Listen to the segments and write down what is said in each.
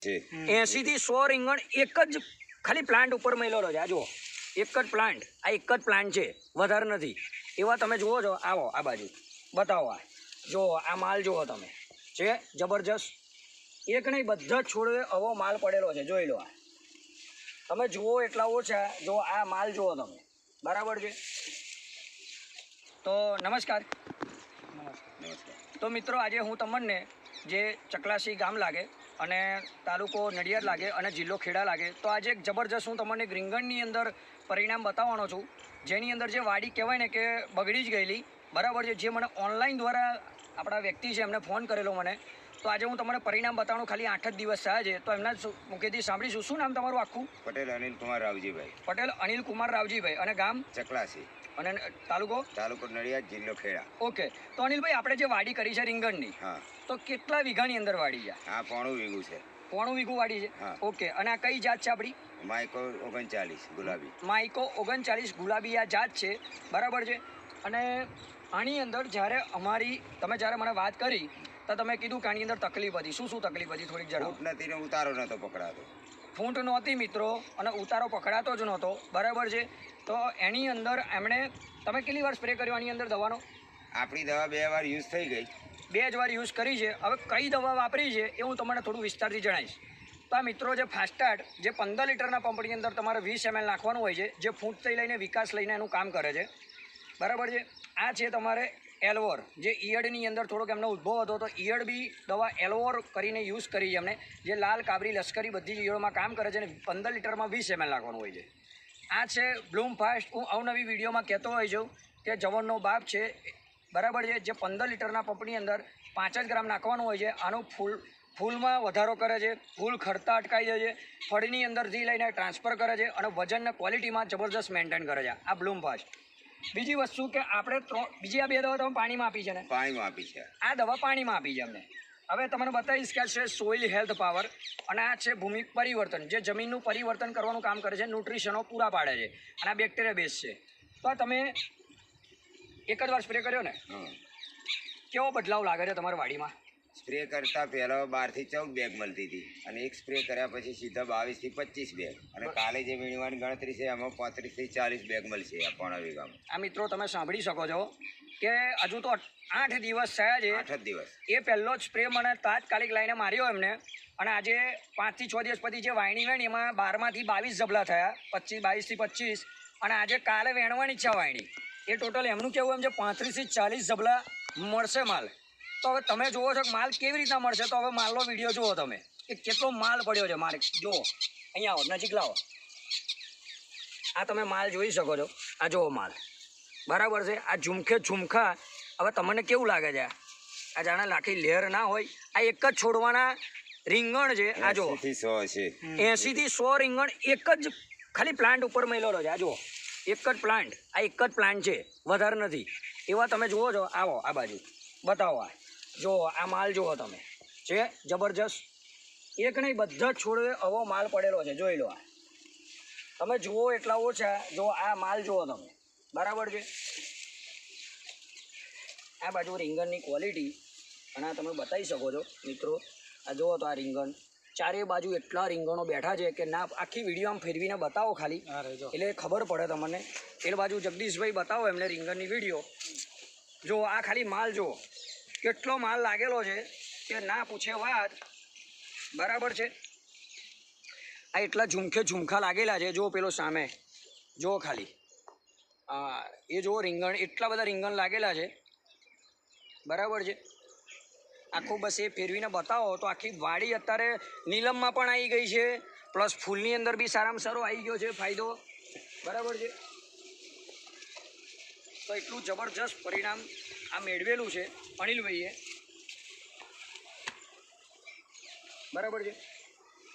80 થી 100 રીંગણ એક જ ખાલી પ્લાન્ટ ઉપર મેલેલો છે. આ જુઓ, એક જ પ્લાન્ટ, આ એક જ પ્લાન્ટ છે, વધારે નથી. એવા તમે જુઓ છો, આવો આ બાજુ બતાવો. આ જુઓ, આ માલ જુઓ તમે, છે જબરજસ્ત. એક નહીં, બધા જ છોડે આવો માલ પડેલો છે. જોઈ લો, આ તમે જુઓ એટલા ઓછા. જો આ માલ જુઓ તમે, બરાબર છે. તો નમસ્કાર. તો મિત્રો, આજે હું તમને જે ચકલાસી ગામ લાગે અને તાલુકો નડિયાદ લાગે અને જિલ્લો ખેડા લાગે, તો આજે એક જબરજસ્ત હું તમને રીંગણની અંદર પરિણામ બતાવવાનો છું, જેની અંદર જે વાડી કહેવાય ને કે બગડી જ ગયેલી, બરાબર છે. જે મને ઓનલાઈન દ્વારા આપણા વ્યક્તિ છે, એમને ફોન કરેલો મને. તો આજે હું તમને પરિણામ બતાવવાનું, ખાલી 8 જ દિવસ થયા છે. તો એમના મુખેથી સાંભળીશું. શું નામ તમારું આખું? પટેલ અનિલ કુમાર રાવજીભાઈ. પટેલ અનિલ કુમાર રાવજીભાઈ. અને ગામ? ચકલાસી. અને તાલુકો? તાલુકો નડિયાદ, જિલ્લો ખેડા. ઓકે. તો અનિલભાઈ, આપણે જે વાડી કરી છે રીંગણની, હા, તો કેટલા વીઘાની અંદર વાડી છે? આ 9.5 વીઘું છે. 9.5 વીઘું વાડી છે. હા. ઓકે. અને આ કઈ જાત છે આપણી? માઇકો 39 ગુલાબી. માઇકો 39 ગુલાબી આ જાત છે, બરાબર છે. અને આની અંદર જ્યારે તમે જ્યારે મને વાત કરી, તો તમે કીધું કે આની અંદર તકલીફ હતી. શું શું તકલીફ હતી, થોડીક જણાવો. ફૂટ નથી ને ઉતારો નતો પકડાતો. ફૂંટ નહોતી મિત્રો, અને ઉતારો પકડાતો જ નહોતો, બરાબર છે. તો એની અંદર એમણે, તમે કેટલી વાર સ્પ્રે કર્યો આની અંદર દવાનો? આપણી દવા 2 વાર યુઝ થઈ ગઈ. 2 જ વાર યુઝ કરી છે. હવે કઈ દવા વાપરી છે એ હું તમને થોડું વિસ્તારથી જણાવીશ. તો આ મિત્રો, જે ફાસ્ટાર્ટ, જે 15 લીટરના પંપની અંદર તમારે 20 ml નાખવાનું હોય છે, જે ફૂંટથી લઈને વિકાસ લઈને એનું કામ કરે છે, બરાબર છે. આ છે તમારે એલ્વોર, જે ઈયળની અંદર થોડોક એમનો ઉદ્ભવ હતો, તો ઈયળ બી દવા એલ્વોર કરીને યુઝ કરી છે એમને, જે લાલ, કાબરી, લશ્કરી બધી જ ઈયળોમાં કામ કરે છે, અને 15 લીટરમાં 20 ml નાખવાનું હોય છે. આ છે બ્લૂમ ફાસ્ટ. હું અવનવી વિડીયોમાં કહેતો હોય છું કે જવનનો બાપ છે, બરાબર છે. જે 15 લીટરના પંપની અંદર 5 જ ગ્રામ નાખવાનું હોય છે. આનું ફૂલમાં વધારો કરે છે, ફૂલ ખરતા અટકાઈ જાય છે, ફળની અંદરથી લઈને ટ્રાન્સફર કરે છે, અને વજનને ક્વોલિટીમાં જબરજસ્ત મેન્ટેન કરે છે આ બ્લૂમ ફાસ્ટ. બીજી વસ્તુ કે આપણે બીજી આ 2 દવા તમે પાણીમાં આપી છે ને? પાણીમાં આપી છે. આ દવા પાણીમાં આપી છે અમને. હવે તમને બતાવીશ કે આ છે સોઇલ હેલ્થ પાવર, અને આ છે ભૂમિ પરિવર્તન, જે જમીનનું પરિવર્તન કરવાનું કામ કરે છે, ન્યુટ્રિશનો પૂરા પાડે છે, અને આ બેક્ટેરિયા બેઝ છે. તો આ તમે એક જ વાર સ્પ્રે કર્યો ને, કેવો બદલાવ લાગે છે તમારી વાડીમાં? સ્પ્રે કરતા પહેલા 12 થી 14 બેગ મળતી હતી, અને એક સ્પ્રે કર્યા પછી સીધા 22 થી 25 બેગ, અને કાલે જે વીણવાની ગણતરી છે એમાં 35 થી 40 બેગ મળશે આ 9.5 વીઘામાં. આ મિત્રો, તમે સાંભળી શકો છો કે હજુ તો 8 દિવસ થયા છે. 8 જ દિવસ. એ પહેલો જ સ્પ્રે મને તાત્કાલિક લઈને માર્યો એમને, અને આજે 5 થી 6 દિવસ પછી જે વાયણી વેણી, એમાં 12 માંથી 22 જબલા થયા, 22 થી 25, અને આજે કાલે વેણવાની છે વાયણી. એ ટોટલ એમનું કેવું એમ છે 35 થી 40 જબલા મળશે માલ. તો હવે તમે જુઓ છો કે માલ કેવી રીતના મળશે. તો હવે માલનો વિડીયો જુઓ તમે કે કેટલો માલ પડ્યો છે. માલ જુઓ, અહીંયા આવો, નજીક લાવો. આ તમે માલ જોઈ શકો છો. આ જુઓ માલ, બરાબર છે. આ ઝુમખા. હવે તમને કેવું લાગે છે? આ જાણે લાખી લેર ના હોય. આ એક જ છોડવાના રીંગણ છે. આ જુઓ, 80 થી 100 રીંગણ એક જ ખાલી પ્લાન્ટ ઉપર મેલેલો છે. આ જુઓ, એક જ પ્લાન્ટ, આ એક જ પ્લાન્ટ છે, વધારે નથી. એવા તમે જુઓ છો. આવો આ બાજુ બતાવો. આ જુઓ, આ માલ જુઓ તમે, છે જબરજસ્ત. એક નહીં, બધા જ છોડે આવો માલ પડેલો છે. જોઈ લો, આ તમે જુઓ એટલા ઓછા. જો આ માલ જુઓ તમે, બરાબર છે. આ બાજુ રીંગણની ક્વોલિટી, અને આ તમે બતાવી શકો છો મિત્રો. આ જુઓ તો આ રીંગણ, ચારે બાજુ એટલા રીંગણો બેઠા છે કે ના, આખી વિડીયો આમ ફેરવીને બતાવો ખાલી, એટલે ખબર પડે તમને. એ બાજુ જગદીશભાઈ બતાવો એમને રીંગણની વિડીયો. જો આ ખાલી માલ જુઓ, કેટલો માલ લાગેલો છે કે ના પૂછે વાત, બરાબર છે. આ એટલા ઝુમખા લાગેલા છે. જો પેલો સામે જુઓ ખાલી, એ જુઓ રીંગણ, એટલા બધા રીંગણ લાગેલા છે, બરાબર છે. આખું બસ એ ફેરવીને બતાવો તો આખી વાડી અત્યારે નીલમમાં પણ આવી ગઈ છે, પ્લસ ફૂલની અંદર બી સારામાં સારો આવી ગયો છે ફાયદો, બરાબર છે. તો એટલું જબરજસ્ત પરિણામ આ મેળવેલું છે અનિલભાઈએ, બરાબર છે.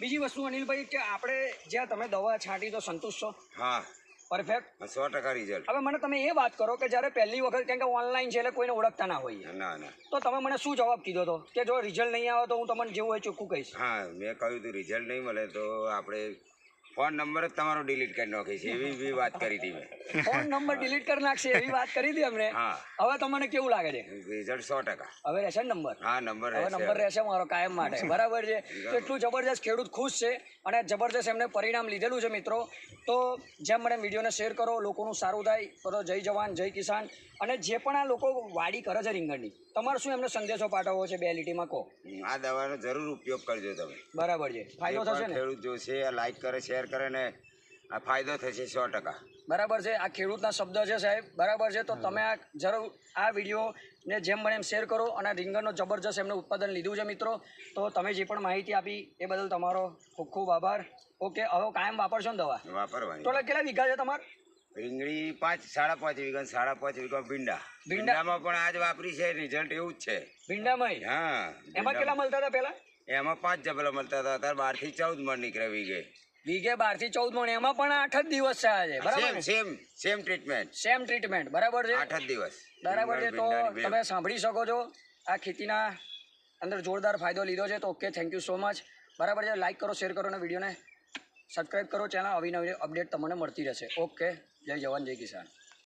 બીજી વસ્તુ અનિલભાઈ, કે આપણે જ્યાં તમે દવા છાંટી તો સંતુષ્ટ છો? હા, પરફેક્ટ, 100% રિઝલ્ટ. હવે મને તમે એ વાત કરો કે જ્યારે પહેલી વખત, કેમ કે ઓનલાઈન છે એટલે કોઈને ઓળખતા ના હોય, ના, તો તમે મને શું જવાબ કીધો હતો કે જો રિઝલ્ટ નહીં આવે તો હું તમને જેવું હોય ચોખ્ખું કહીશ? હા, મેં કહ્યું હતું રિઝલ્ટ નહીં મળે તો આપણે ફોન નંબર જ તમારો ડિલીટ કરી નાખી છે એવી બી વાત કરી હતી મેં. ફોન નંબર ડિલીટ કરી નાખશે એવી વાત કરી હતી અમને. હા. હવે તમને કેવું લાગે છે? રિઝલ્ટ 100%. હવે રહેશે ને નંબર? હા, નંબર હવે રહેશે. નંબર રહેશે મારો કાયમ માટે. બરાબર છે. તો એટલું જબરજસ્ત ખેડૂત ખુશ છે અને જબરજસ્ત એમને પરિણામ લીધેલું છે મિત્રો. તો જેમ મને વિડીયોને શેર કરો, લોકોનું સારું થાય. તો જય જવાન જય કિસાન. અને જે પણ આ લોકો વાડી કરે છે રીંગણની, તમારે શું એમને સંદેશો પાઠવવો છે 2 લીટીમાં કહો. આ દવાનો જરૂર ઉપયોગ કરજો તમે. બરાબર છે. ફાયદો જે થશે પણ ને? ખેડૂત જોશે આ લાઈક કરે, શેર કરે ને આ ફાયદો થશે 100%. બરાબર છે. આ ખેડૂતના શબ્દ છે સાહેબ. બરાબર છે. તો તમે આ જરૂર આ વિડીયોને જેમ બને એમ શેર કરો. અને રીંગણનો જબરજસ્ત એમને ઉત્પાદન લીધું છે મિત્રો. તો તમે જે પણ માહિતી આપી એ બદલ તમારો ખૂબ ખૂબ આભાર. ઓકે, હવે કાયમ વાપરશો ને દવા? વાપરવાની. ટોટલ કેટલા વીઘા છે તમારે? રીંગણી 5.5 વીઘા, 5.5 વીઘા ભીંડા. ભીંડા? ભીંડામાં પણ આજ વાપરી છે, રિઝલ્ટ એવું જ છે. ભીંડામાં? હા. એમાં કેટલા મળતા હતા પહેલા? એમાં 5 જબલા મળતા હતા, અત્યારે 12 થી 14 મણ નીકળે વીઘે. વીઘે 12 થી 14 મણ. એમાં પણ 8 જ દિવસ થયા છે. બરાબર સેમ ને? Same treatment. Same treatment. બરાબર છે. 8 જ દિવસ. બરાબર છે. તો ભીંડાની બે. તમે સાંભળી શકો છો આ ખેતીના અંદર જોરદાર ફાયદો લીધો છે. તો okay, thank you so much. બરાબર છે. લાઈક કરો, શેર કરો અને વિડીયોને સબસ્ક્રાઈબ કરો. ચેનલ અવિનવી અપડેટ તમને મળતી રહેશે. ઓકે, જય જવાન જય કિસાન.